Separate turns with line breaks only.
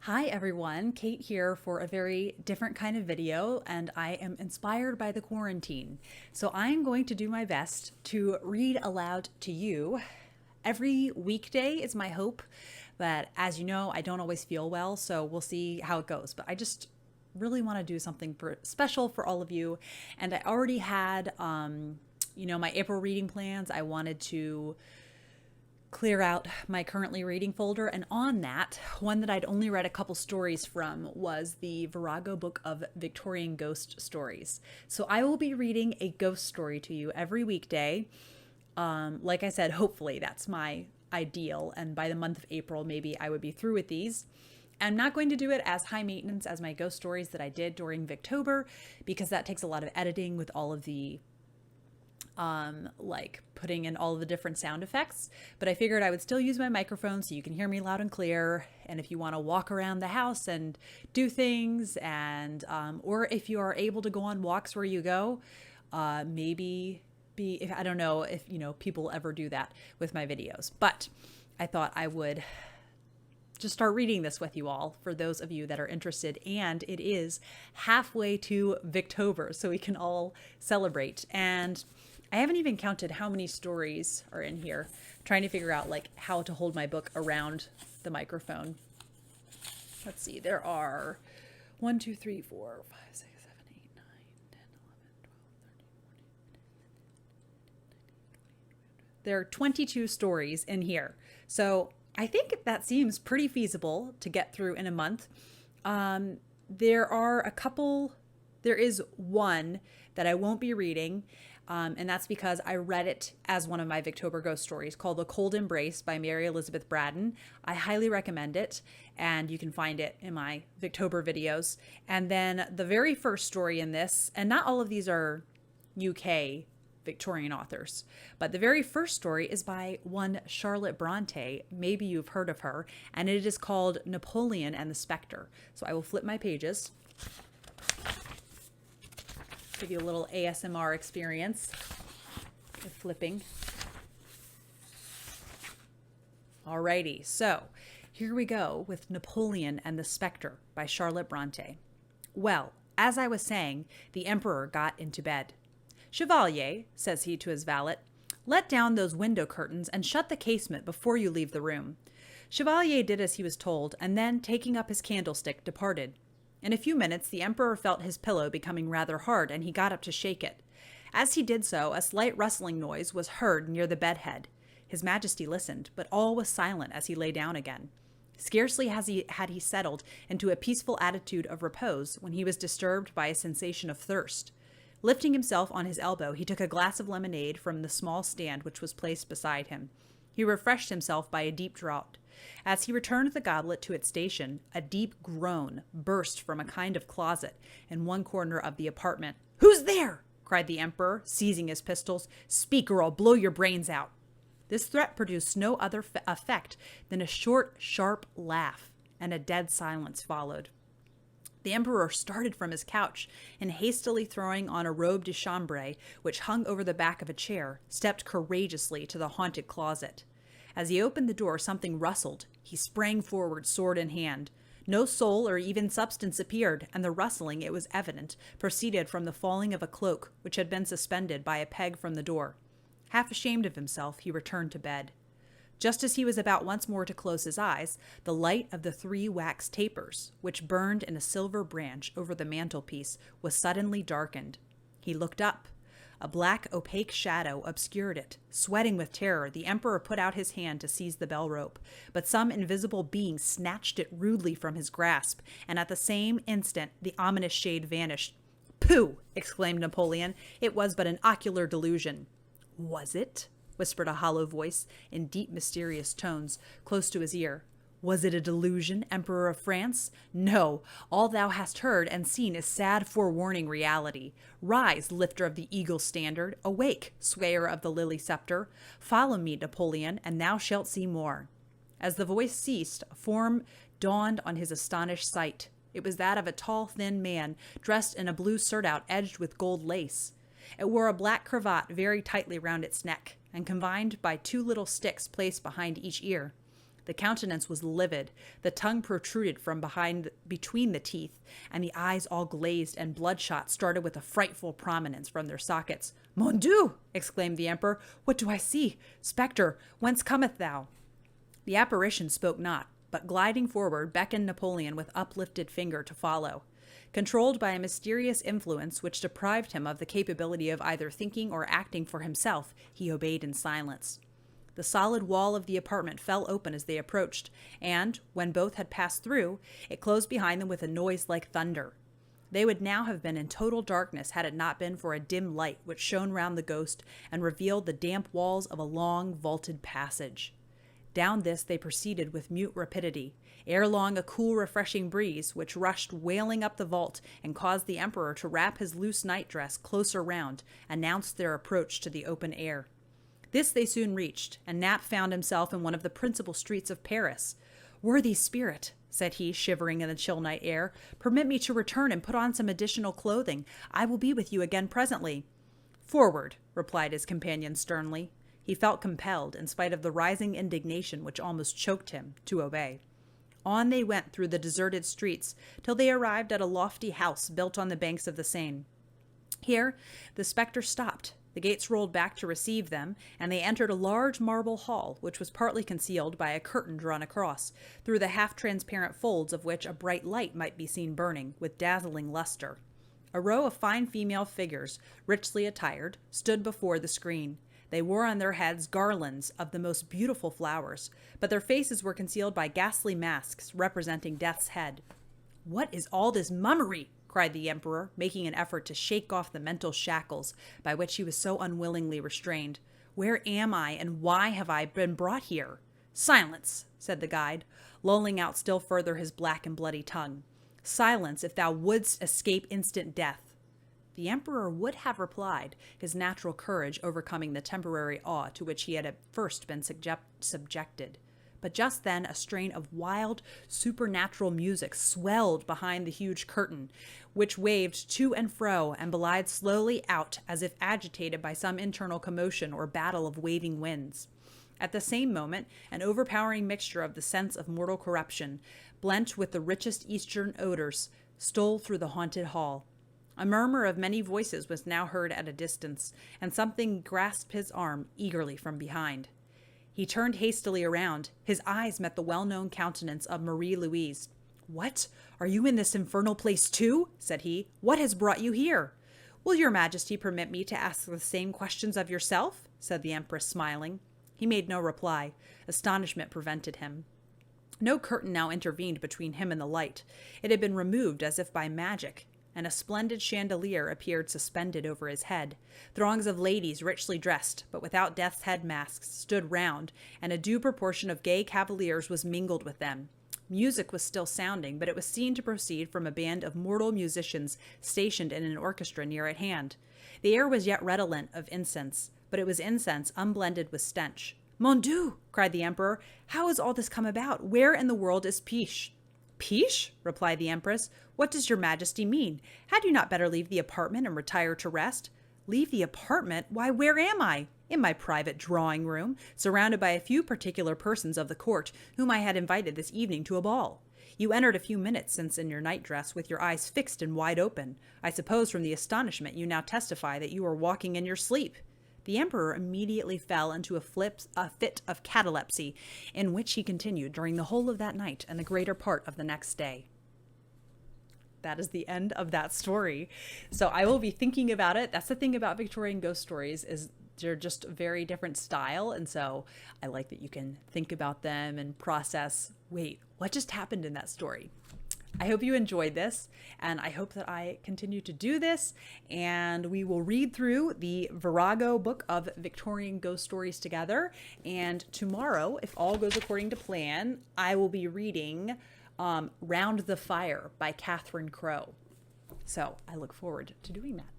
Hi everyone, Kate here for a very different kind of video, and I am inspired by the quarantine. So I'm going to do my best to read aloud to you. Every weekday is my hope, but as you know, I don't always feel well, so we'll see how it goes. But I just really want to do something special for all of you, and I already had my April reading plans. I wanted to clear out my currently reading folder, and on that, one that I'd only read a couple stories from was the Virago book of Victorian ghost stories. So I will be reading a ghost story to you every weekday. Like I said, hopefully that's my ideal, and by the month of April, maybe I would be through with these. I'm not going to do it as high maintenance as my ghost stories that I did during Victober, because that takes a lot of editing with all of the like putting in all of the different sound effects, but I figured I would still use my microphone so you can hear me loud and clear. And if you want to walk around the house and do things, and or if you are able to go on walks where you go, maybe be, if I don't know if people ever do that with my videos, but I thought I would just start reading this with you all for those of you that are interested. And it is halfway to Victober, so we can all celebrate. And I haven't even counted how many stories are in here. I'm trying to figure out like how to hold my book around the microphone. Let's see, there are 1, 2, 3, 4, 5, 6, 7, 8, 9, 10, 11, 12, 13, 14. There are 22 stories in here. So I think that seems pretty feasible to get through in a month. There is one that I won't be reading, and that's because I read it as one of my Victober ghost stories, called The Cold Embrace by Mary Elizabeth Braddon. I highly recommend it, and you can find it in my Victober videos. And then the very first story in this, and not all of these are UK Victorian authors, but the very first story is by one Charlotte Bronte. Maybe you've heard of her, and it is called Napoleon and the Spectre. So I will flip my pages, give you a little ASMR experience with flipping. Alrighty, so here we go with Napoleon and the Spectre by Charlotte Bronte. Well, as I was saying, the emperor got into bed. "Chevalier," says he to his valet, "let down those window curtains and shut the casement before you leave the room." Chevalier did as he was told, and then, taking up his candlestick, departed. In a few minutes, the emperor felt his pillow becoming rather hard, and he got up to shake it. As he did so, a slight rustling noise was heard near the bedhead. His Majesty listened, but all was silent as he lay down again. Scarcely had he settled into a peaceful attitude of repose when he was disturbed by a sensation of thirst. Lifting himself on his elbow, he took a glass of lemonade from the small stand which was placed beside him. He refreshed himself by a deep draught. As he returned the goblet to its station, a deep groan burst from a kind of closet in one corner of the apartment. "Who's there?" cried the emperor, seizing his pistols. "Speak, or I'll blow your brains out." This threat produced no other effect than a short, sharp laugh, and a dead silence followed. The emperor started from his couch, and hastily throwing on a robe de chambre, which hung over the back of a chair, stepped courageously to the haunted closet. As he opened the door, something rustled. He sprang forward, sword in hand. No soul or even substance appeared, and the rustling, it was evident, proceeded from the falling of a cloak which had been suspended by a peg from the door. Half ashamed of himself, he returned to bed. Just as he was about once more to close his eyes, the light of the 3 wax tapers, which burned in a silver branch over the mantelpiece, was suddenly darkened. He looked up. A black, opaque shadow obscured it. Sweating with terror, the emperor put out his hand to seize the bell rope, but some invisible being snatched it rudely from his grasp, and at the same instant the ominous shade vanished. "Pooh!" exclaimed Napoleon. "It was but an ocular delusion." "Was it?" whispered a hollow voice in deep, mysterious tones close to his ear. "Was it a delusion, Emperor of France? No, all thou hast heard and seen is sad forewarning reality. Rise, lifter of the eagle standard. Awake, swayer of the lily scepter. Follow me, Napoleon, and thou shalt see more." As the voice ceased, a form dawned on his astonished sight. It was that of a tall, thin man, dressed in a blue surtout edged with gold lace. It wore a black cravat very tightly round its neck, and confined by 2 little sticks placed behind each ear. The countenance was livid, the tongue protruded from between the teeth, and the eyes all glazed and bloodshot started with a frightful prominence from their sockets. "Mon Dieu!" exclaimed the emperor. "What do I see? Spectre, whence cometh thou?" The apparition spoke not, but gliding forward beckoned Napoleon with uplifted finger to follow. Controlled by a mysterious influence which deprived him of the capability of either thinking or acting for himself, he obeyed in silence. The solid wall of the apartment fell open as they approached, and, when both had passed through, it closed behind them with a noise like thunder. They would now have been in total darkness had it not been for a dim light which shone round the ghost and revealed the damp walls of a long, vaulted passage. Down this they proceeded with mute rapidity. Ere long a cool, refreshing breeze, which rushed wailing up the vault and caused the emperor to wrap his loose nightdress closer round, announced their approach to the open air. This they soon reached, and Nap found himself in one of the principal streets of Paris. "Worthy spirit," said he, shivering in the chill night air, "permit me to return and put on some additional clothing. I will be with you again presently." "Forward," replied his companion sternly. He felt compelled, in spite of the rising indignation which almost choked him, to obey. On they went through the deserted streets till they arrived at a lofty house built on the banks of the Seine. Here the spectre stopped. The gates rolled back to receive them, and they entered a large marble hall, which was partly concealed by a curtain drawn across, through the half-transparent folds of which a bright light might be seen burning, with dazzling luster. A row of fine female figures, richly attired, stood before the screen. They wore on their heads garlands of the most beautiful flowers, but their faces were concealed by ghastly masks representing Death's head. "What is all this mummery?" cried the emperor, making an effort to shake off the mental shackles by which he was so unwillingly restrained. "Where am I, and why have I been brought here?" "Silence," said the guide, lolling out still further his black and bloody tongue. "Silence, if thou wouldst escape instant death." The emperor would have replied, his natural courage overcoming the temporary awe to which he had at first been subjected. But just then a strain of wild, supernatural music swelled behind the huge curtain, which waved to and fro and glided slowly out as if agitated by some internal commotion or battle of waving winds. At the same moment, an overpowering mixture of the sense of mortal corruption, blent with the richest Eastern odors, stole through the haunted hall. A murmur of many voices was now heard at a distance, and something grasped his arm eagerly from behind. He turned hastily around. His eyes met the well-known countenance of Marie-Louise. "What? Are you in this infernal place too?" said he. "What has brought you here?" "Will your majesty permit me to ask the same questions of yourself?" said the empress, smiling. He made no reply. Astonishment prevented him. No curtain now intervened between him and the light. It had been removed as if by magic, and a splendid chandelier appeared suspended over his head. Throngs of ladies richly dressed, but without death's head masks, stood round, and a due proportion of gay cavaliers was mingled with them. Music was still sounding, but it was seen to proceed from a band of mortal musicians stationed in an orchestra near at hand. The air was yet redolent of incense, but it was incense unblended with stench. "Mon Dieu!" cried the emperor. "How has all this come about? Where in the world is Piche?" "Piche?" replied the empress. "What does your majesty mean? Had you not better leave the apartment and retire to rest?" "Leave the apartment? Why, where am I?" "In my private drawing room, surrounded by a few particular persons of the court, whom I had invited this evening to a ball. You entered a few minutes since in your nightdress, with your eyes fixed and wide open. I suppose from the astonishment you now testify that you are walking in your sleep." The emperor immediately fell into a fit of catalepsy, in which he continued during the whole of that night and the greater part of the next day. That is the end of that story. So I will be thinking about it. That's the thing about Victorian ghost stories, is they're just a very different style. And so I like that you can think about them and process, wait, what just happened in that story? I hope you enjoyed this, and I hope that I continue to do this, and we will read through the Virago book of Victorian ghost stories together. And tomorrow, if all goes according to plan, I will be reading Round the Fire by Catherine Crowe. So I look forward to doing that.